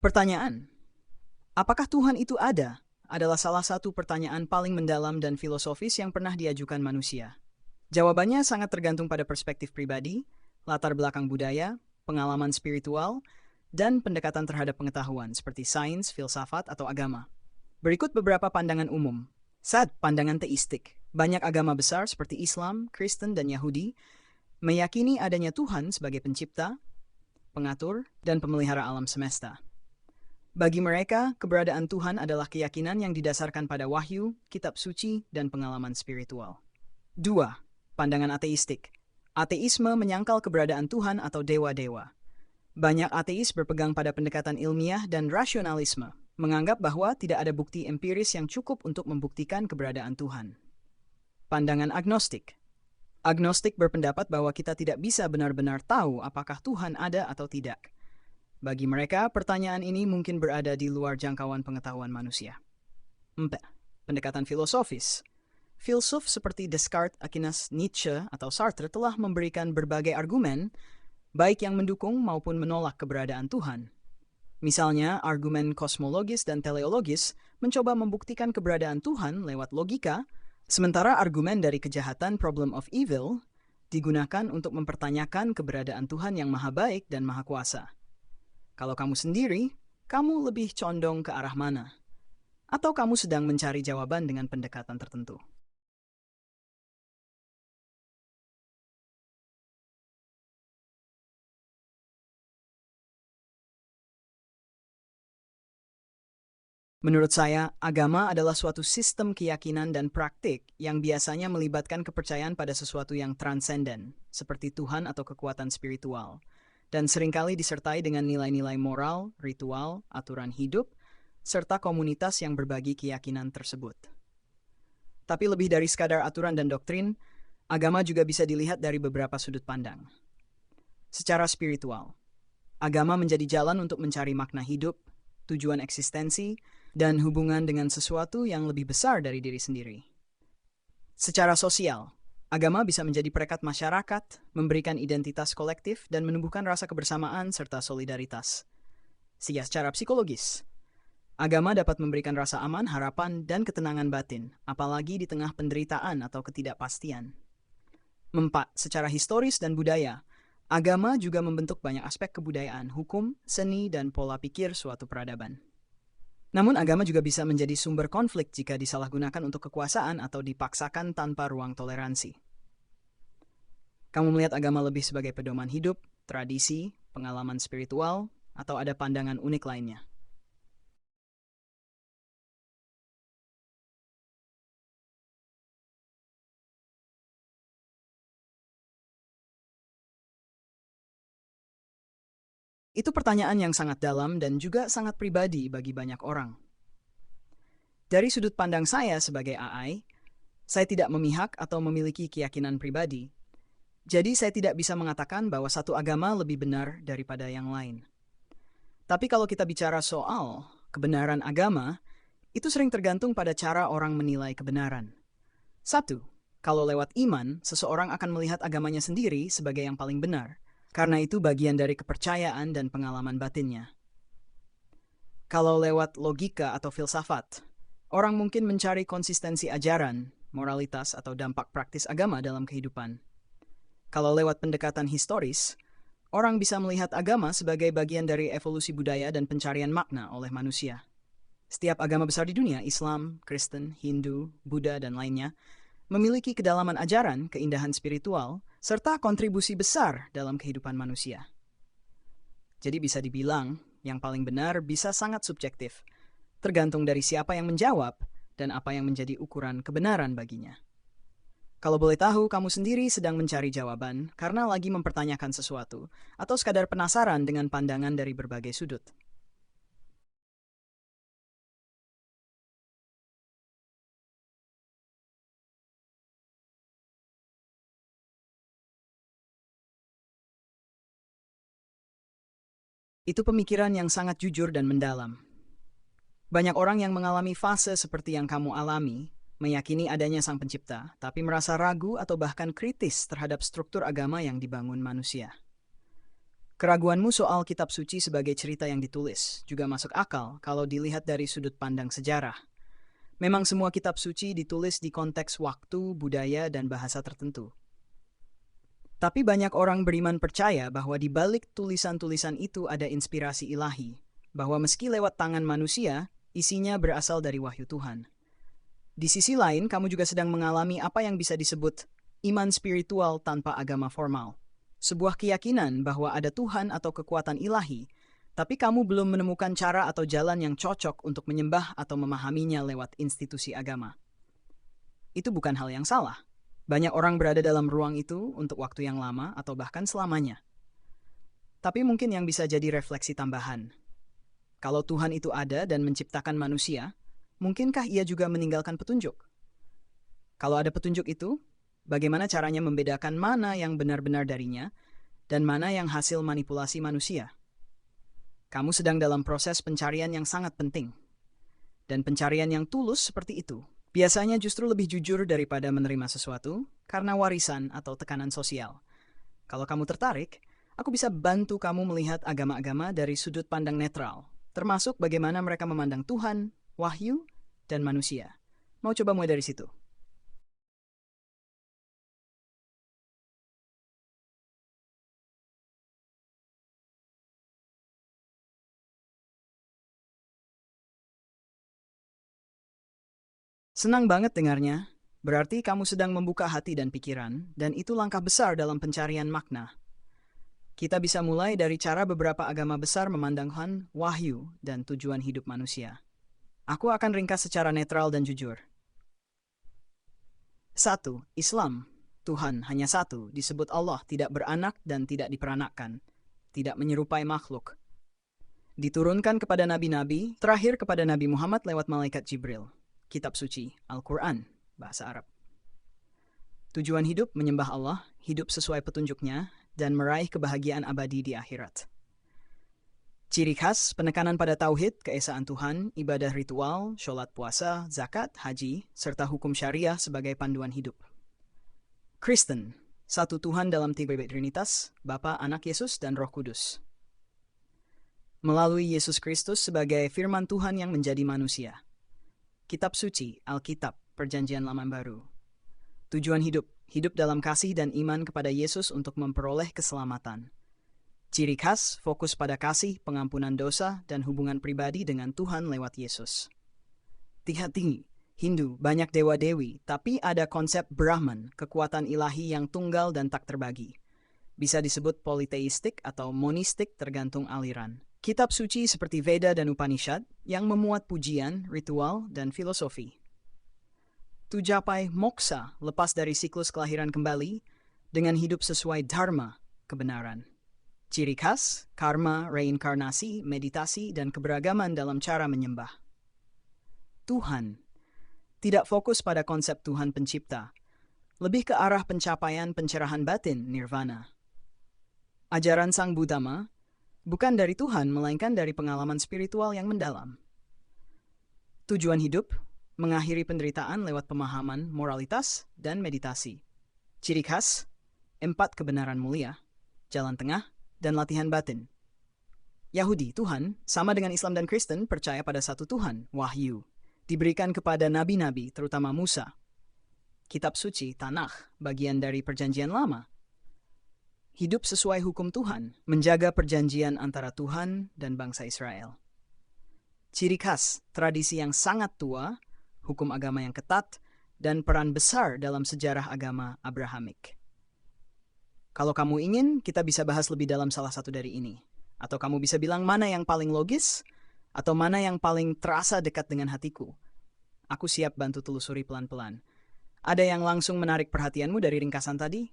Pertanyaan, apakah Tuhan itu ada? Adalah salah satu pertanyaan paling mendalam dan filosofis yang pernah diajukan manusia. Jawabannya sangat tergantung pada perspektif pribadi, latar belakang budaya, pengalaman spiritual, dan pendekatan terhadap pengetahuan seperti sains, filsafat, atau agama. Berikut beberapa pandangan umum. Pandangan teistik. Banyak agama besar seperti Islam, Kristen, dan Yahudi meyakini adanya Tuhan sebagai pencipta, pengatur, dan pemelihara alam semesta. Bagi mereka, keberadaan Tuhan adalah keyakinan yang didasarkan pada wahyu, kitab suci, dan pengalaman spiritual. 2. Pandangan ateistik. Ateisme menyangkal keberadaan Tuhan atau dewa-dewa. Banyak ateis berpegang pada pendekatan ilmiah dan rasionalisme, menganggap bahwa tidak ada bukti empiris yang cukup untuk membuktikan keberadaan Tuhan. Pandangan agnostik. Agnostik berpendapat bahwa kita tidak bisa benar-benar tahu apakah Tuhan ada atau tidak. Bagi mereka, pertanyaan ini mungkin berada di luar jangkauan pengetahuan manusia. 4. Pendekatan filosofis. Filsuf seperti Descartes, Aquinas, Nietzsche, atau Sartre telah memberikan berbagai argumen, baik yang mendukung maupun menolak keberadaan Tuhan. Misalnya, argumen kosmologis dan teleologis mencoba membuktikan keberadaan Tuhan lewat logika, sementara argumen dari kejahatan problem of evil digunakan untuk mempertanyakan keberadaan Tuhan yang maha baik dan maha kuasa. Kalau kamu sendiri, kamu lebih condong ke arah mana? Atau kamu sedang mencari jawaban dengan pendekatan tertentu? Menurut saya, agama adalah suatu sistem keyakinan dan praktik yang biasanya melibatkan kepercayaan pada sesuatu yang transenden, seperti Tuhan atau kekuatan spiritual, dan seringkali disertai dengan nilai-nilai moral, ritual, aturan hidup, serta komunitas yang berbagi keyakinan tersebut. Tapi lebih dari sekadar aturan dan doktrin, agama juga bisa dilihat dari beberapa sudut pandang. Secara spiritual, agama menjadi jalan untuk mencari makna hidup, tujuan eksistensi, dan hubungan dengan sesuatu yang lebih besar dari diri sendiri. Secara sosial, agama bisa menjadi perekat masyarakat, memberikan identitas kolektif, dan menumbuhkan rasa kebersamaan serta solidaritas. Secara psikologis, agama dapat memberikan rasa aman, harapan, dan ketenangan batin, apalagi di tengah penderitaan atau ketidakpastian. 4. Secara historis dan budaya, agama juga membentuk banyak aspek kebudayaan, hukum, seni, dan pola pikir suatu peradaban. Namun agama juga bisa menjadi sumber konflik jika disalahgunakan untuk kekuasaan atau dipaksakan tanpa ruang toleransi. Kamu melihat agama lebih sebagai pedoman hidup, tradisi, pengalaman spiritual, atau ada pandangan unik lainnya? Itu pertanyaan yang sangat dalam dan juga sangat pribadi bagi banyak orang. Dari sudut pandang saya sebagai AI, saya tidak memihak atau memiliki keyakinan pribadi. Jadi saya tidak bisa mengatakan bahwa satu agama lebih benar daripada yang lain. Tapi kalau kita bicara soal kebenaran agama, itu sering tergantung pada cara orang menilai kebenaran. 1. Kalau lewat iman, seseorang akan melihat agamanya sendiri sebagai yang paling benar, karena itu bagian dari kepercayaan dan pengalaman batinnya. Kalau lewat logika atau filsafat, orang mungkin mencari konsistensi ajaran, moralitas, atau dampak praktis agama dalam kehidupan. Kalau lewat pendekatan historis, orang bisa melihat agama sebagai bagian dari evolusi budaya dan pencarian makna oleh manusia. Setiap agama besar di dunia, Islam, Kristen, Hindu, Buddha, dan lainnya, memiliki kedalaman ajaran, keindahan spiritual, serta kontribusi besar dalam kehidupan manusia. Jadi bisa dibilang, yang paling benar bisa sangat subjektif, tergantung dari siapa yang menjawab dan apa yang menjadi ukuran kebenaran baginya. Kalau boleh tahu, kamu sendiri sedang mencari jawaban karena lagi mempertanyakan sesuatu, atau sekadar penasaran dengan pandangan dari berbagai sudut. Itu pemikiran yang sangat jujur dan mendalam. Banyak orang yang mengalami fase seperti yang kamu alami, meyakini adanya Sang Pencipta, tapi merasa ragu atau bahkan kritis terhadap struktur agama yang dibangun manusia. Keraguanmu soal kitab suci sebagai cerita yang ditulis juga masuk akal kalau dilihat dari sudut pandang sejarah. Memang semua kitab suci ditulis di konteks waktu, budaya, dan bahasa tertentu. Tapi banyak orang beriman percaya bahwa di balik tulisan-tulisan itu ada inspirasi ilahi, bahwa meski lewat tangan manusia, isinya berasal dari wahyu Tuhan. Di sisi lain, kamu juga sedang mengalami apa yang bisa disebut iman spiritual tanpa agama formal. Sebuah keyakinan bahwa ada Tuhan atau kekuatan ilahi, tapi kamu belum menemukan cara atau jalan yang cocok untuk menyembah atau memahaminya lewat institusi agama. Itu bukan hal yang salah. Banyak orang berada dalam ruang itu untuk waktu yang lama atau bahkan selamanya. Tapi mungkin yang bisa jadi refleksi tambahan. Kalau Tuhan itu ada dan menciptakan manusia, mungkinkah ia juga meninggalkan petunjuk? Kalau ada petunjuk itu, bagaimana caranya membedakan mana yang benar-benar darinya dan mana yang hasil manipulasi manusia? Kamu sedang dalam proses pencarian yang sangat penting. Dan pencarian yang tulus seperti itu biasanya justru lebih jujur daripada menerima sesuatu karena warisan atau tekanan sosial. Kalau kamu tertarik, aku bisa bantu kamu melihat agama-agama dari sudut pandang netral, termasuk bagaimana mereka memandang Tuhan, wahyu, dan manusia. Mau coba mulai dari situ? Senang banget dengarnya. Berarti kamu sedang membuka hati dan pikiran, dan itu langkah besar dalam pencarian makna. Kita bisa mulai dari cara beberapa agama besar memandang Tuhan, wahyu, dan tujuan hidup manusia. Aku akan ringkas secara netral dan jujur. 1. Islam. Tuhan hanya satu, disebut Allah, tidak beranak dan tidak diperanakkan, tidak menyerupai makhluk. Diturunkan kepada nabi-nabi, terakhir kepada Nabi Muhammad lewat malaikat Jibril. Kitab suci, Al-Quran, bahasa Arab. Tujuan hidup menyembah Allah, hidup sesuai petunjuknya, dan meraih kebahagiaan abadi di akhirat. Ciri khas, penekanan pada tauhid, keesaan Tuhan, ibadah ritual, sholat puasa, zakat, haji, serta hukum syariah sebagai panduan hidup. Kristen, satu Tuhan dalam tiga Trinitas, Bapa, Anak Yesus, dan Roh Kudus. Melalui Yesus Kristus sebagai firman Tuhan yang menjadi manusia. Kitab suci, Alkitab, Perjanjian Lama Baru. Tujuan hidup, hidup dalam kasih dan iman kepada Yesus untuk memperoleh keselamatan. Ciri khas, fokus pada kasih, pengampunan dosa, dan hubungan pribadi dengan Tuhan lewat Yesus. Tingkat tinggi, Hindu, banyak dewa-dewi, tapi ada konsep Brahman, kekuatan ilahi yang tunggal dan tak terbagi. Bisa disebut politeistik atau monistik tergantung aliran. Kitab suci seperti Veda dan Upanishad yang memuat pujian, ritual, dan filosofi. Tujapai moksa lepas dari siklus kelahiran kembali dengan hidup sesuai dharma, kebenaran. Ciri khas, karma, reinkarnasi, meditasi, dan keberagaman dalam cara menyembah. Tuhan tidak fokus pada konsep Tuhan pencipta, lebih ke arah pencapaian pencerahan batin, nirvana. Ajaran Sang Buddha bukan dari Tuhan, melainkan dari pengalaman spiritual yang mendalam. Tujuan hidup, mengakhiri penderitaan lewat pemahaman, moralitas, dan meditasi. Ciri khas, 4 kebenaran mulia, jalan tengah, dan latihan batin. Yahudi, Tuhan, sama dengan Islam dan Kristen, percaya pada satu Tuhan, wahyu, diberikan kepada nabi-nabi, terutama Musa. Kitab suci, Tanakh, bagian dari Perjanjian Lama. Hidup sesuai hukum Tuhan, menjaga perjanjian antara Tuhan dan bangsa Israel. Ciri khas, tradisi yang sangat tua, hukum agama yang ketat, dan peran besar dalam sejarah agama Abrahamik. Kalau kamu ingin, kita bisa bahas lebih dalam salah satu dari ini. Atau kamu bisa bilang mana yang paling logis, atau mana yang paling terasa dekat dengan hatiku. Aku siap bantu telusuri pelan-pelan. Ada yang langsung menarik perhatianmu dari ringkasan tadi?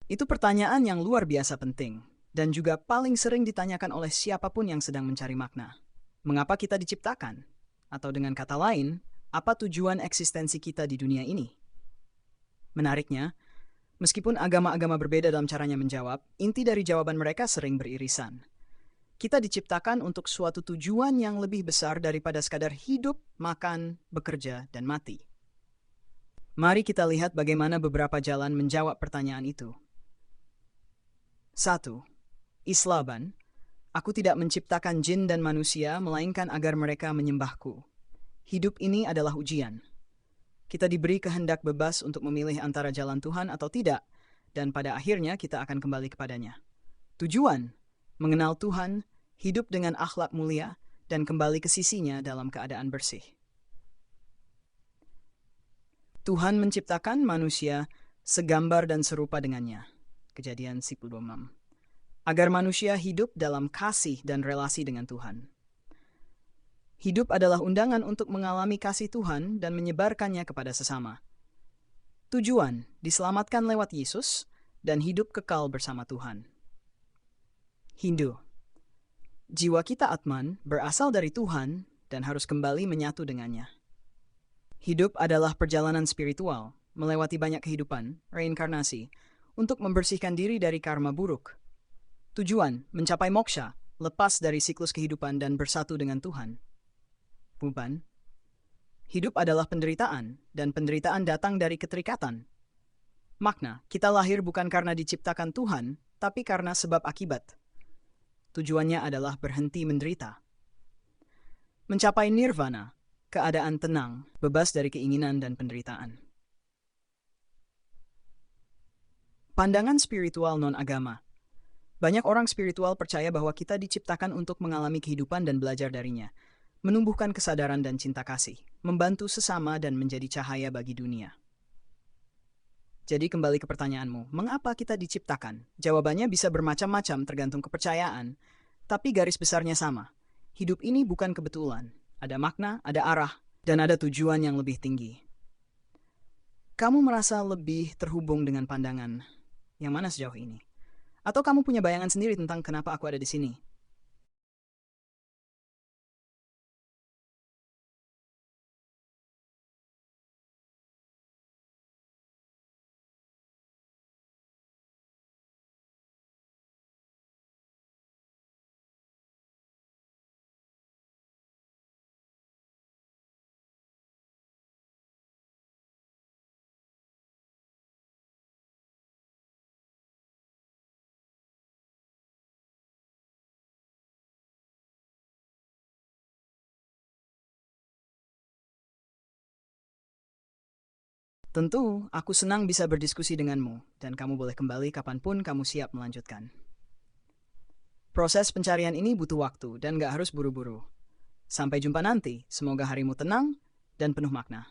Itu pertanyaan yang luar biasa penting, dan juga paling sering ditanyakan oleh siapapun yang sedang mencari makna. Mengapa kita diciptakan? Atau dengan kata lain, apa tujuan eksistensi kita di dunia ini? Menariknya, meskipun agama-agama berbeda dalam caranya menjawab, inti dari jawaban mereka sering beririsan. Kita diciptakan untuk suatu tujuan yang lebih besar daripada sekadar hidup, makan, bekerja, dan mati. Mari kita lihat bagaimana beberapa jalan menjawab pertanyaan itu. 1. Islaban, aku tidak menciptakan jin dan manusia, melainkan agar mereka menyembahku. Hidup ini adalah ujian. Kita diberi kehendak bebas untuk memilih antara jalan Tuhan atau tidak, dan pada akhirnya kita akan kembali kepadanya. Tujuan, mengenal Tuhan, hidup dengan akhlak mulia, dan kembali ke sisinya dalam keadaan bersih. Tuhan menciptakan manusia segambar dan serupa dengannya. Kejadian 10:26. Agar manusia hidup dalam kasih dan relasi dengan Tuhan. Hidup adalah undangan untuk mengalami kasih Tuhan dan menyebarkannya kepada sesama. Tujuan, diselamatkan lewat Yesus dan hidup kekal bersama Tuhan. Hindu. Jiwa kita Atman berasal dari Tuhan dan harus kembali menyatu dengannya. Hidup adalah perjalanan spiritual, melewati banyak kehidupan, reinkarnasi, untuk membersihkan diri dari karma buruk. Tujuan, mencapai moksha, lepas dari siklus kehidupan dan bersatu dengan Tuhan. Beban. Hidup adalah penderitaan, dan penderitaan datang dari keterikatan. Makna, kita lahir bukan karena diciptakan Tuhan, tapi karena sebab akibat. Tujuannya adalah berhenti menderita. Mencapai nirvana, keadaan tenang, bebas dari keinginan dan penderitaan. Pandangan spiritual non-agama. Banyak orang spiritual percaya bahwa kita diciptakan untuk mengalami kehidupan dan belajar darinya, menumbuhkan kesadaran dan cinta kasih, membantu sesama dan menjadi cahaya bagi dunia. Jadi kembali ke pertanyaanmu, mengapa kita diciptakan? Jawabannya bisa bermacam-macam tergantung kepercayaan, tapi garis besarnya sama. Hidup ini bukan kebetulan, ada makna, ada arah, dan ada tujuan yang lebih tinggi. Kamu merasa lebih terhubung dengan pandangan yang mana sejauh ini? Atau kamu punya bayangan sendiri tentang kenapa aku ada di sini? Tentu, aku senang bisa berdiskusi denganmu, dan kamu boleh kembali kapanpun kamu siap melanjutkan. Proses pencarian ini butuh waktu dan gak harus buru-buru. Sampai jumpa nanti, semoga harimu tenang dan penuh makna.